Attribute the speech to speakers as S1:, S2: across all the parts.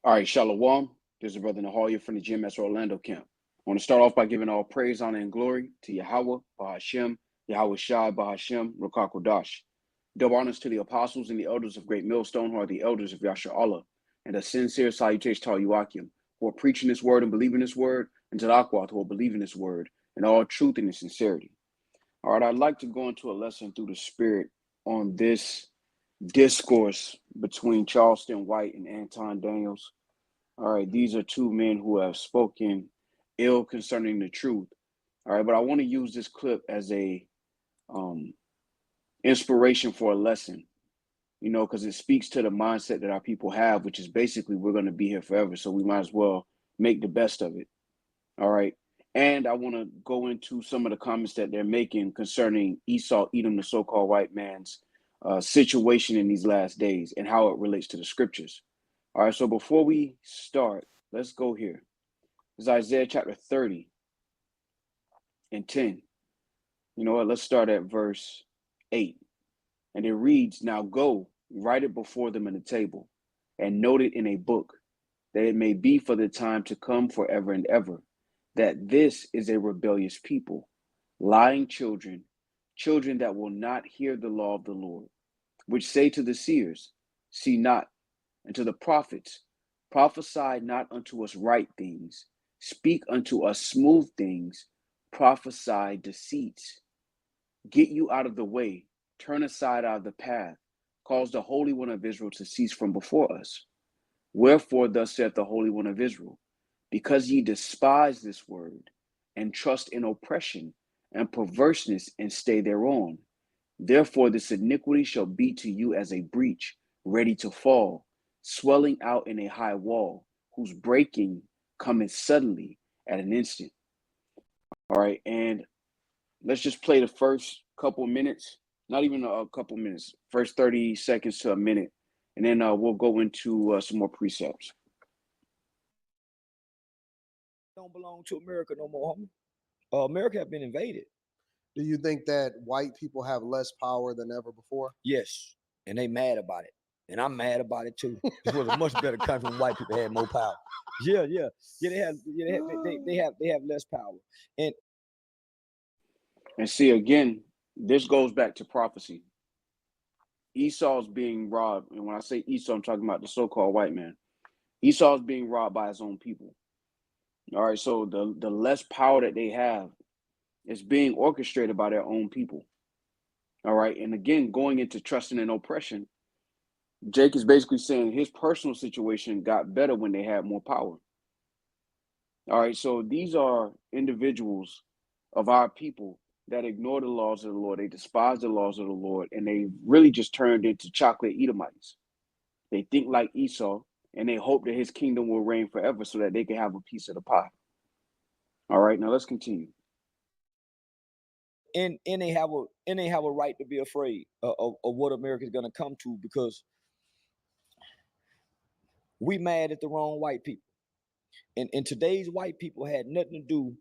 S1: All right, Shalom. This is Brother Nahalia from the GMS Orlando camp. I want to start off by giving all praise, honor, and glory to Yahweh, Bahashem, Yahweh Shai, Bahashem, Ruach Kodash. Double honors to the apostles and the elders of Great Millstone, who are the elders of Yasha Allah, and a sincere salutation to all Yuakim, who are preaching this word and believing this word, and to the Akwat, who are believing this word, in all truth and in sincerity. All right, I'd like to go into a lesson through the Spirit on this discourse between Charleston White and Anton Daniels. All right, these are two men who have spoken ill concerning the truth. All right, but I want to use this clip as a inspiration for a lesson, you know, because it speaks to the mindset that our people have, which is basically we're going to be here forever, so we might as well make the best of it. All right, and I want to go into some of the comments that they're making concerning Esau, Edom, the so-called white man's situation in these last days and how it relates to the scriptures. All right, so before we start, let's go here. It's Isaiah chapter 30 and 10. You know what? Let's start at verse 8. And it reads, "Now go, write it before them in the table, and note it in a book, that it may be for the time to come forever and ever, that this is a rebellious people, lying children, children that will not hear the law of the Lord, which say to the seers, see not, and to the prophets, prophesy not unto us right things, speak unto us smooth things, prophesy deceits. Get you out of the way, turn aside out of the path, cause the Holy One of Israel to cease from before us. Wherefore thus saith the Holy One of Israel, because ye despise this word, and trust in oppression and perverseness, and stay thereon, therefore this iniquity shall be to you as a breach, ready to fall, swelling out in a high wall, whose breaking cometh suddenly at an instant." All right, and let's just play the first couple minutes, not even a couple minutes, first 30 seconds to a minute, and then we'll go into some more precepts.
S2: Don't belong to America no more, homie. America have been invaded.
S3: Do you think that white people have less power than ever before?
S2: Yes, and they mad about it, and I'm mad about it too. This was a much better country when white people had more power. Yeah. They have less power, and
S1: see, again, this goes back to prophecy. Esau's being robbed, and when I say Esau, I'm talking about the so-called white man. Esau's being robbed by his own people. All right, so the less power that they have is being orchestrated by their own people. All right, and again, going into trusting and oppression, Jake is basically saying his personal situation got better when they had more power. All right, so these are individuals of our people that ignore the laws of the Lord. They despise the laws of the Lord, and they really just turned into chocolate Edomites. They think like Esau, and they hope that his kingdom will reign forever so that they can have a piece of the pie. All right, now let's continue.
S2: and they have a right to be afraid of what America is going to come to, because we mad at the wrong white people, and today's white people had nothing to do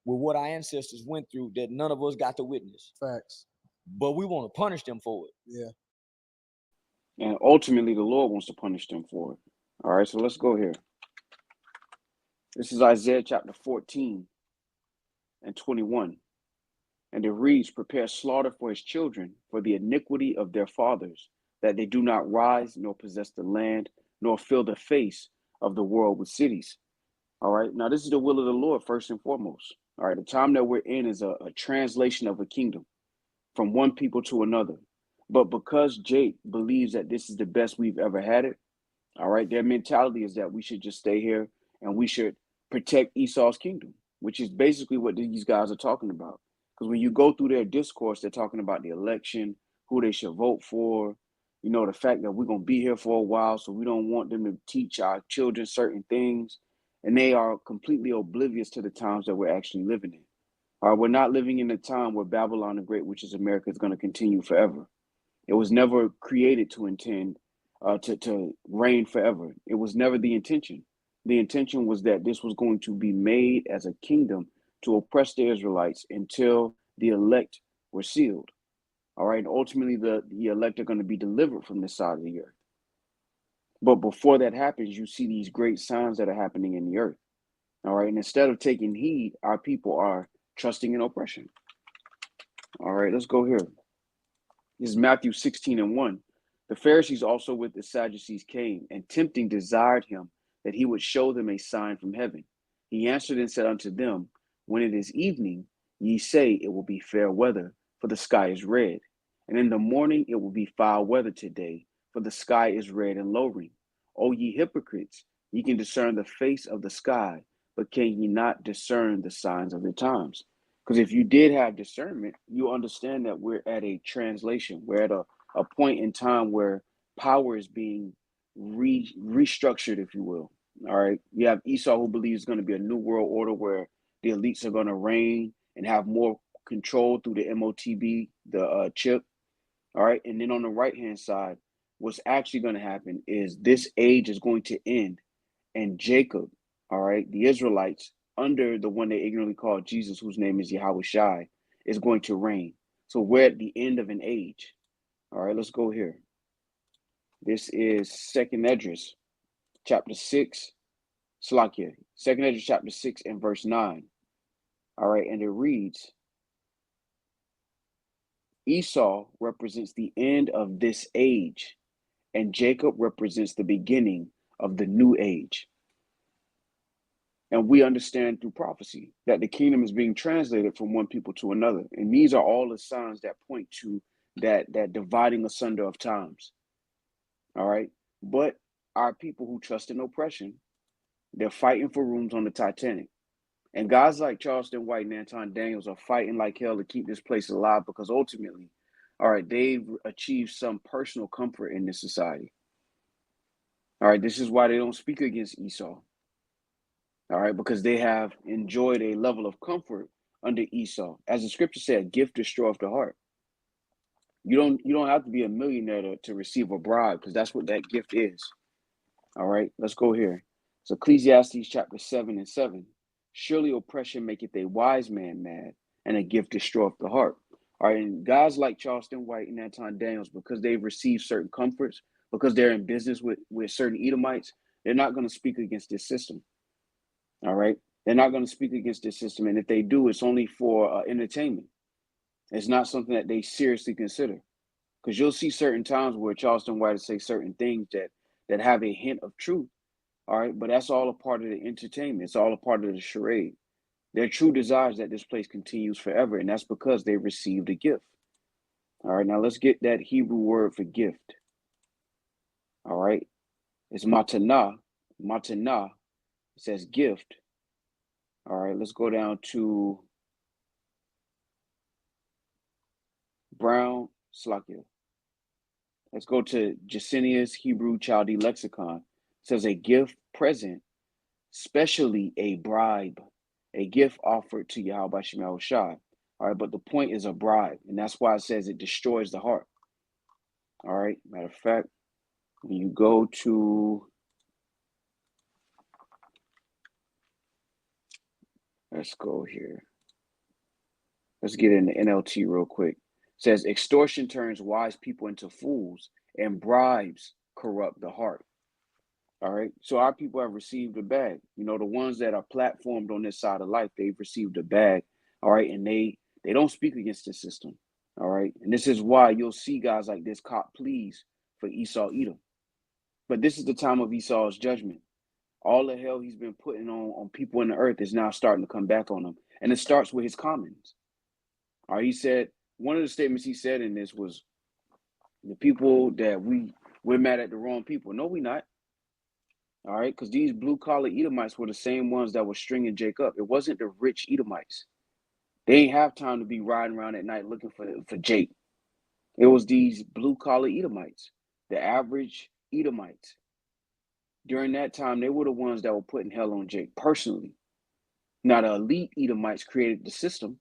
S2: with what our ancestors went through that none of us got to witness.
S3: Facts.
S2: But we want to punish them for it.
S3: Yeah.
S1: And ultimately, the Lord wants to punish them for it. All right, so let's go here. This is Isaiah chapter 14 and 21. And it reads, "Prepare slaughter for his children for the iniquity of their fathers, that they do not rise, nor possess the land, nor fill the face of the world with cities." All right, now this is the will of the Lord first and foremost. All right, the time that we're in is a translation of a kingdom from one people to another. But because Jake believes that this is the best we've ever had it, all right, their mentality is that we should just stay here and we should protect Esau's kingdom, which is basically what these guys are talking about. Because when you go through their discourse, they're talking about the election, who they should vote for, you know, the fact that we're going to be here for a while, so we don't want them to teach our children certain things. And they are completely oblivious to the times that we're actually living in. All right, we're not living in a time where Babylon the Great, which is America, is going to continue forever. It was never created to intend to reign forever. It was never the intention. The intention was that this was going to be made as a kingdom to oppress the Israelites until the elect were sealed. All right, and ultimately the elect are going to be delivered from this side of the earth. But before that happens, you see these great signs that are happening in the earth. All right. And instead of taking heed, our people are trusting in oppression. All right, let's go here. This is Matthew 16:1. The Pharisees also with the Sadducees came, and tempting desired him that he would show them a sign from heaven. He answered and said unto them, when it is evening, ye say it will be fair weather, for the sky is red. And in the morning it will be foul weather today, for the sky is red and lowering. O ye hypocrites, ye can discern the face of the sky, but can ye not discern the signs of the times? Because if you did have discernment, you understand that we're at a translation. We're at a point in time where power is being restructured, if you will. All right. You have Esau, who believes it's going to be a new world order where the elites are going to reign and have more control through the MOTB, the chip. All right. And then on the right hand side, what's actually going to happen is this age is going to end, and Jacob, all right, the Israelites, under the one they ignorantly call Jesus, whose name is Yahweh Shai, is going to reign. So we're at the end of an age. All right, let's go here. This is Second Esdras, chapter 6, Slakia. Second Esdras, chapter 6, and verse 9. All right, and it reads, Esau represents the end of this age, and Jacob represents the beginning of the new age. And we understand through prophecy that the kingdom is being translated from one people to another. And these are all the signs that point to that dividing asunder of times. All right. But our people who trust in oppression, they're fighting for rooms on the Titanic. And guys like Charleston White and Anton Daniels are fighting like hell to keep this place alive because ultimately, all right, they've achieved some personal comfort in this society. All right. This is why they don't speak against Esau. All right, because they have enjoyed a level of comfort under Esau. As the scripture said, gift destroyeth the heart. You don't have to be a millionaire to receive a bribe, because that's what that gift is. All right, let's go here. So Ecclesiastes chapter 7:7. Surely oppression maketh a wise man mad, and a gift destroyeth the heart. All right, and guys like Charleston White and Anton Daniels, because they've received certain comforts, because they're in business with certain Edomites, they're not going to speak against this system. All right. They're not going to speak against this system. And if they do, it's only for entertainment. It's not something that they seriously consider. Because you'll see certain times where Charleston White will say certain things that have a hint of truth. All right. But that's all a part of the entertainment. It's all a part of the charade. Their true desire is that this place continues forever. And that's because they received a gift. All right. Now let's get that Hebrew word for gift. All right. It's matanah. Matanah. It says gift. All right, let's go down to Brown Slakia. Let's go to Jacinius Hebrew Chaldee Lexicon. It says a gift present, especially a bribe, a gift offered to Yahweh Shemel Shai. All right, but the point is a bribe, and that's why it says it destroys the heart. All right, matter of fact, when you go to, let's go here. Let's get in the NLT real quick. It says extortion turns wise people into fools, and bribes corrupt the heart. All right. So our people have received a bag. You know, the ones that are platformed on this side of life, they've received a bag. All right. And they don't speak against the system. All right. And this is why you'll see guys like this cop pleas for Esau Edom. But this is the time of Esau's judgment. All the hell he's been putting on people in the earth is now starting to come back on him. And it starts with his comments. All right. He said, one of the statements he said in this was, the people that we're mad at the wrong people. No, we're not. All right, because these blue-collar Edomites were the same ones that were stringing Jake up. It wasn't the rich Edomites. They ain't have time to be riding around at night looking for Jake. It was these blue-collar Edomites, the average Edomites. During that time, they were the ones that were putting hell on Jake personally. Now, the elite Edomites created the system.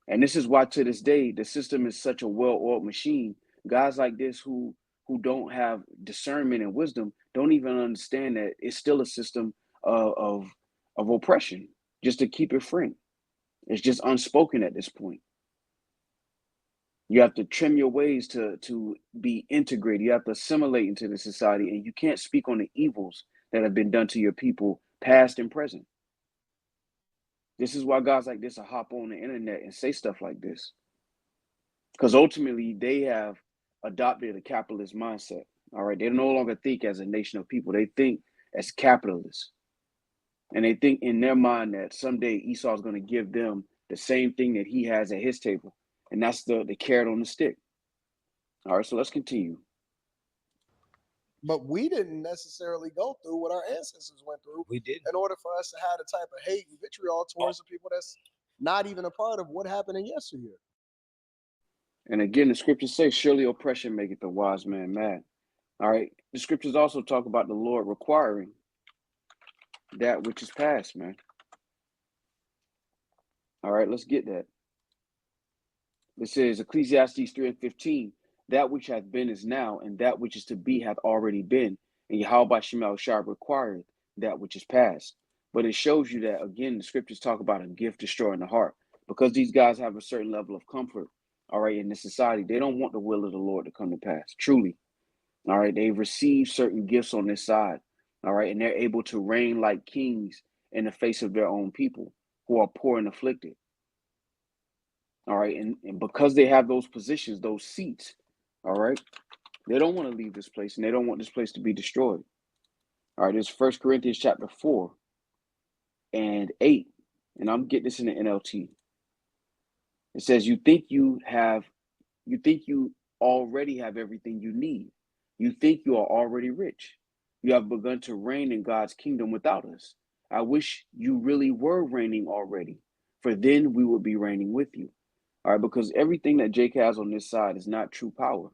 S1: And this is why, to this day, the system is such a well-oiled machine. Guys like this who don't have discernment and wisdom don't even understand that it's still a system of oppression, just to keep it frank. It's just unspoken at this point. You have to trim your ways to be integrated. You have to assimilate into the society, and you can't speak on the evils that have been done to your people, past and present. This is why guys like this will hop on the internet and say stuff like this, because ultimately they have adopted a capitalist mindset. All right, they no longer think as a nation of people; they think as capitalists, and they think in their mind that someday Esau is going to give them the same thing that he has at his table, and that's the carrot on the stick. All right, so let's continue.
S3: But we didn't necessarily go through what our ancestors went through
S2: We did.
S3: in order for us to have the type of hate and vitriol towards the people that's not even a part of what happened in yesteryear.
S1: And again, the scriptures say, surely oppression maketh the wise man mad. All right. The scriptures also talk about the Lord requiring that which is past, man. All right, let's get that. It says Ecclesiastes 3:15, that which hath been is now, and that which is to be hath already been. And Yahweh Shemel Shah required that which is past. But it shows you that, again, the scriptures talk about a gift destroying the heart. Because these guys have a certain level of comfort, all right, in this society, they don't want the will of the Lord to come to pass, truly. All right, they've received certain gifts on this side, all right, and they're able to reign like kings in the face of their own people who are poor and afflicted. All right, and because they have those positions, those seats, all right, they don't want to leave this place, and they don't want this place to be destroyed. All right, there's 1 Corinthians chapter 4 and 8, and I'm getting this in the NLT. It says, you think you already have everything you need. You think you are already rich. You have begun to reign in God's kingdom without us. I wish you really were reigning already, for then we would be reigning with you. All right, because everything that Jake has on this side is not true power.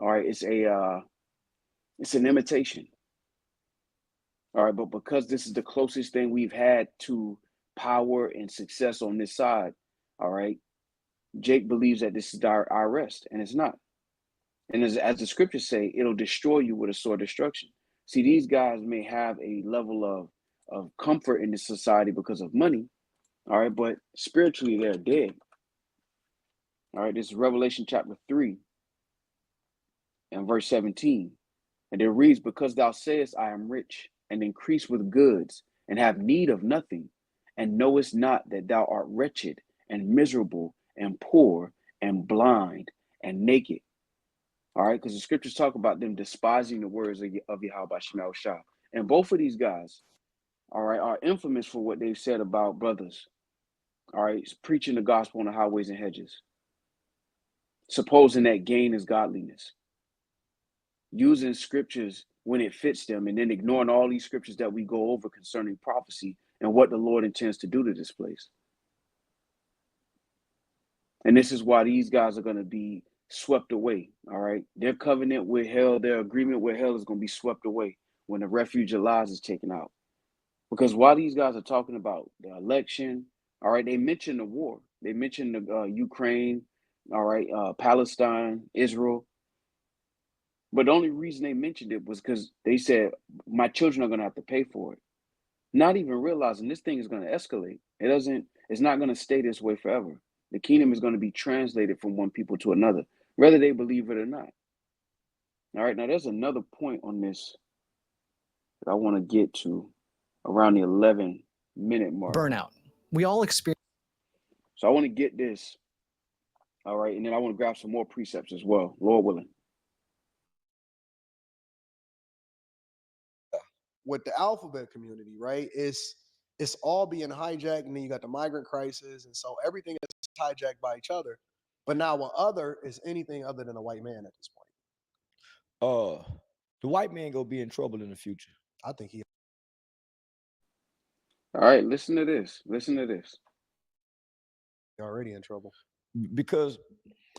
S1: All right, it's an imitation. All right, but because this is the closest thing we've had to power and success on this side, all right, Jake believes that this is our rest, and it's not. And as the scriptures say, it'll destroy you with a sword of destruction. See, these guys may have a level of comfort in this society because of money, all right, but spiritually they're dead. All right, this is Revelation chapter 3 and verse 17. And it reads, because thou sayest, I am rich and increase with goods and have need of nothing, and knowest not that thou art wretched and miserable and poor and blind and naked. All right, because the scriptures talk about them despising the words of Yahweh Shemel Shah. And both of these guys, all right, are infamous for what they've said about brothers, all right, preaching the gospel on the highways and hedges, supposing that gain is godliness, using scriptures when it fits them, and then ignoring all these scriptures that we go over concerning prophecy and what the Lord intends to do to this place. And this is why these guys are going to be swept away, all right? Their covenant with hell, their agreement with hell is going to be swept away when the refuge of lies is taken out. Because while these guys are talking about the election, all right, they mention the war. They mention the Ukraine, all right, Palestine, Israel. But the only reason they mentioned it was because they said, my children are going to have to pay for it. Not even realizing this thing is going to escalate. It's not going to stay this way forever. The kingdom is going to be translated from one people to another, whether they believe it or not. All right, now there's another point on this that I want to get to around the 11-minute mark.
S4: Burnout. We all experience.
S1: So I want to get this, all right, and then I want to grab some more precepts as well, Lord willing.
S3: With the alphabet community, right? It's all being hijacked, and then you got the migrant crisis, and so everything is hijacked by each other. But now, what other is anything other than a white man at this point?
S2: The white man gonna be in trouble in the future.
S3: I think he.
S1: All right, listen to this. Listen to this.
S3: Already in trouble
S2: because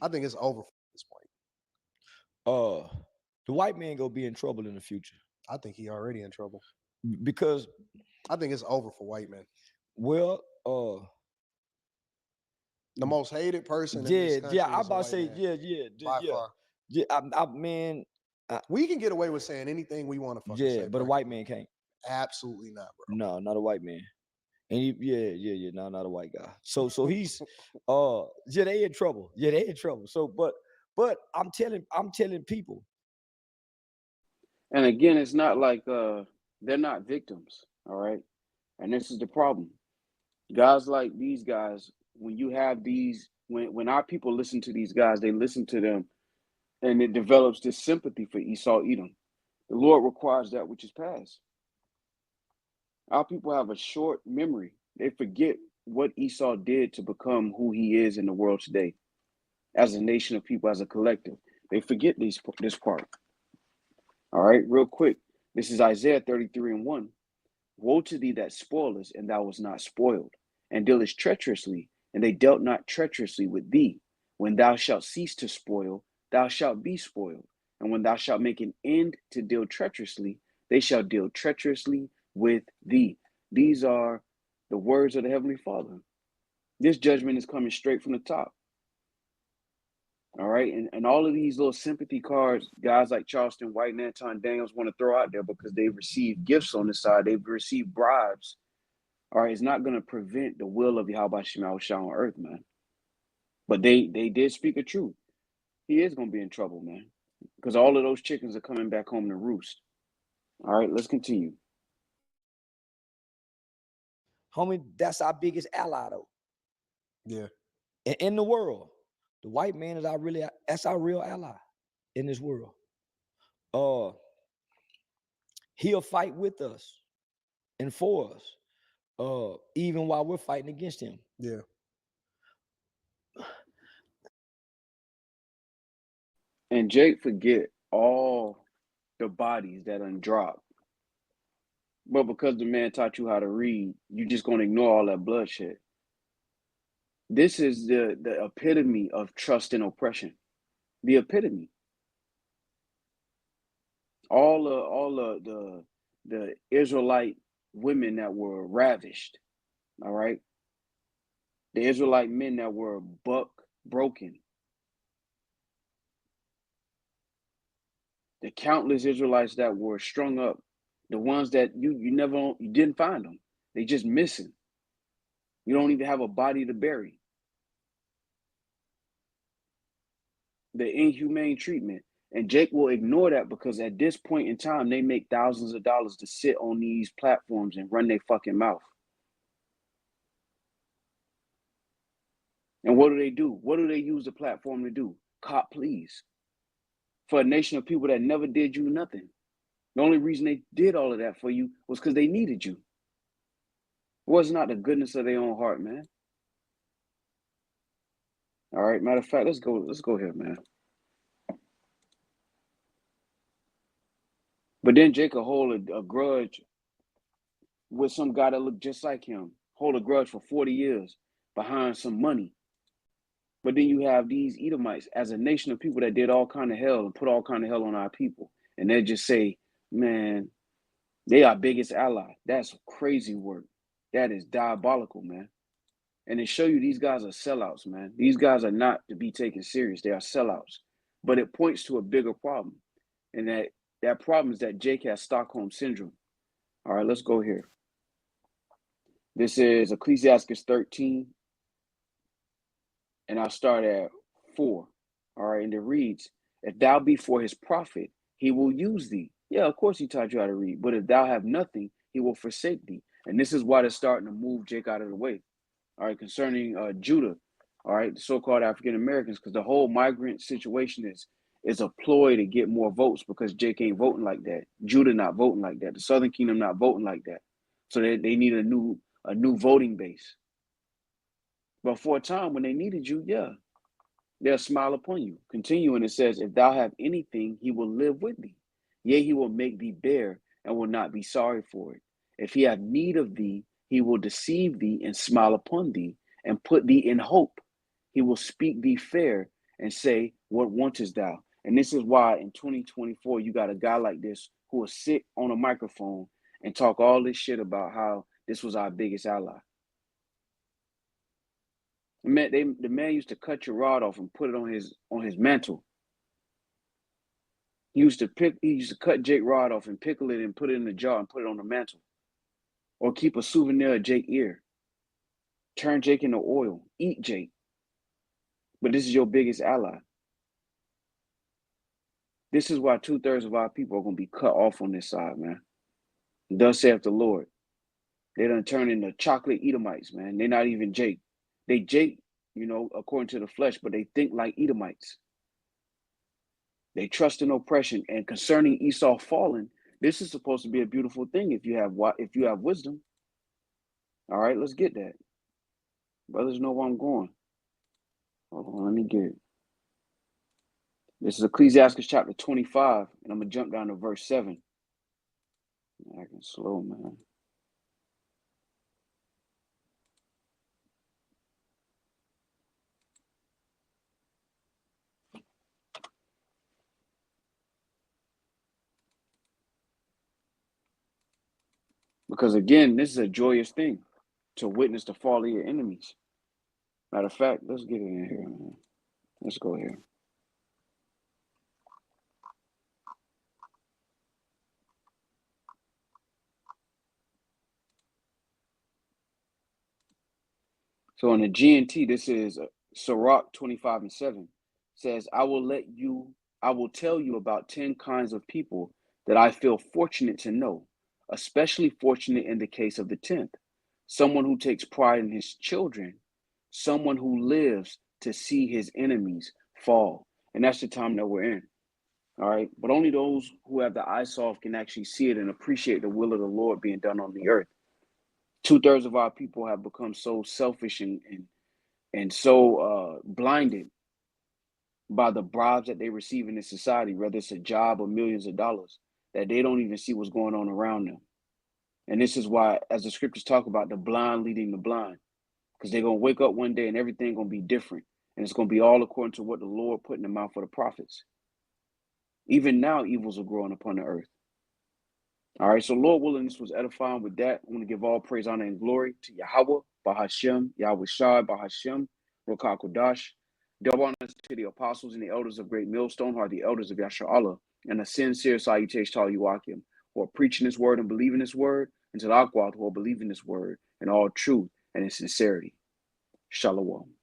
S3: I think it's over at this point.
S2: The white man gonna be in trouble in the future.
S3: I think he already in trouble
S2: because
S3: I think it's over for white men.
S2: Well,
S3: the most hated person.
S2: Yeah,
S3: in this country
S2: I'm
S3: is a
S2: about to
S3: white
S2: say,
S3: man, by far.
S2: Man.
S3: We can get away with saying anything we want to fucking say.
S2: But a white man can't.
S3: Absolutely not, bro.
S2: No, not a white man. And yeah. No, not a white guy. So he's yeah, they in trouble. Yeah, they in trouble. So but I'm telling people.
S1: And again, it's not like they're not victims, all right? And this is the problem. Guys like these guys, when you have these, when our people listen to these guys, they listen to them, and it develops this sympathy for Esau Edom. The Lord requires that which is past. Our people have a short memory. They forget what Esau did to become who he is in the world today, as a nation of people, as a collective. They forget this part. All right, real quick. This is Isaiah 33:1. Woe to thee that spoilest, and thou wast not spoiled, and dealest treacherously, and they dealt not treacherously with thee. When thou shalt cease to spoil, thou shalt be spoiled. And when thou shalt make an end to deal treacherously, they shall deal treacherously with thee. These are the words of the Heavenly Father. This judgment is coming straight from the top. All right. And all of these little sympathy cards, guys like Charleston White and Anton Daniels want to throw out there because they've received gifts on the side, they've received bribes. All right, it's not going to prevent the will of Yahweh Shema Shah on earth, man. But they did speak a truth. He is going to be in trouble, man, because all of those chickens are coming back home to roost. All right, let's continue.
S2: Homie, that's our biggest ally, though.
S3: Yeah.
S2: In the world, the white man is that's our real ally in this world. He'll fight with us and for us, even while we're fighting against him.
S3: Yeah.
S1: And Jake forget all the bodies that undropped. But because the man taught you how to read, you're just going to ignore all that bloodshed. This is the epitome of trust and oppression. The epitome. All the Israelite women that were ravished, all right? The Israelite men that were broken. The countless Israelites that were strung up. The ones that you didn't find them. They just missing. You don't even have a body to bury. The inhumane treatment. And Jake will ignore that because at this point in time, they make thousands of dollars to sit on these platforms and run their fucking mouth. And what do? What do they use the platform to do? Cop please. For a nation of people that never did you nothing. The only reason they did all of that for you was because they needed you. It was not the goodness of their own heart, man. All right, matter of fact, let's go here, man. But then Jake will hold a grudge with some guy that looked just like him. Hold a grudge for 40 years behind some money. But then you have these Edomites as a nation of people that did all kind of hell and put all kind of hell on our people. And they just say, man, they are biggest ally. That's crazy work. That is diabolical, man. And they show you these guys are sellouts, man. These guys are not to be taken serious. They are sellouts. But it points to a bigger problem. And that problem is that Jake has Stockholm Syndrome. All right, let's go here. This is Ecclesiastes 13. And I'll start at 4. All right, and it reads, if thou be for his profit, he will use thee. Yeah, of course he taught you how to read. But if thou have nothing, he will forsake thee. And this is why they're starting to move Jake out of the way. All right, concerning Judah, all right, the so-called African Americans, because the whole migrant situation is a ploy to get more votes because Jake ain't voting like that. Judah not voting like that. The Southern Kingdom not voting like that. So they need a new voting base. But for a time when they needed you, yeah, they'll smile upon you. Continuing, it says, if thou have anything, he will live with thee. Yea, he will make thee bear and will not be sorry for it. If he have need of thee, he will deceive thee and smile upon thee and put thee in hope. He will speak thee fair and say, what wantest thou? And this is why in 2024, you got a guy like this who will sit on a microphone and talk all this shit about how this was our biggest ally. The man used to cut your rod off and put it on his mantle. He used to cut Jake rod off and pickle it and put it in the jar and put it on the mantle. or keep a souvenir of Jake ear. Turn Jake into oil. Eat Jake. But this is your biggest ally. This is why 2/3 of our people are going to be cut off on this side, man. Thus saith the Lord. They done turn into chocolate Edomites, man. They're not even Jake. They Jake, according to the flesh, but they think like Edomites. They trust in oppression. And concerning Esau falling, this is supposed to be a beautiful thing if you have wisdom. All right, let's get that. Brothers know where I'm going. Hold on, let me get it. This is Ecclesiastes chapter 25, and I'm going to jump down to verse 7. I can slow, man. Because again, this is a joyous thing to witness the fall of your enemies. Matter of fact, let's get it in here, man. Let's go here. So in the GNT, this is Sirach 25:7. Says, I will tell you about 10 kinds of people that I feel fortunate to know, especially fortunate in the case of the 10th. Someone who takes pride in his children, someone who lives to see his enemies fall. And that's the time that we're in. All right. But only those who have the eye soft can actually see it and appreciate the will of the Lord being done on the earth. 2/3 of our people have become so selfish and so blinded by the bribes that they receive in this society, whether it's a job or millions of dollars, that they don't even see what's going on around them. And this is why, as the scriptures talk about, the blind leading the blind, because they're going to wake up one day and everything going to be different. And it's going to be all according to what the Lord put in the mouth of the prophets. Even now, evils are growing upon the earth. All right, so Lord willing, this was edifying. With that, I want to give all praise, honor, and glory to Yahweh, Bahashem, Yahweh Shai, Bahashem, Rokah Kodash. Double honors to the apostles and the elders of Great Millstone, who are the elders of Yasha Allah, and a sincere salutation to all you Akim, who are preaching this word and believing this word, and to the Akwad, who are believing this word in all truth and in sincerity. Shalom.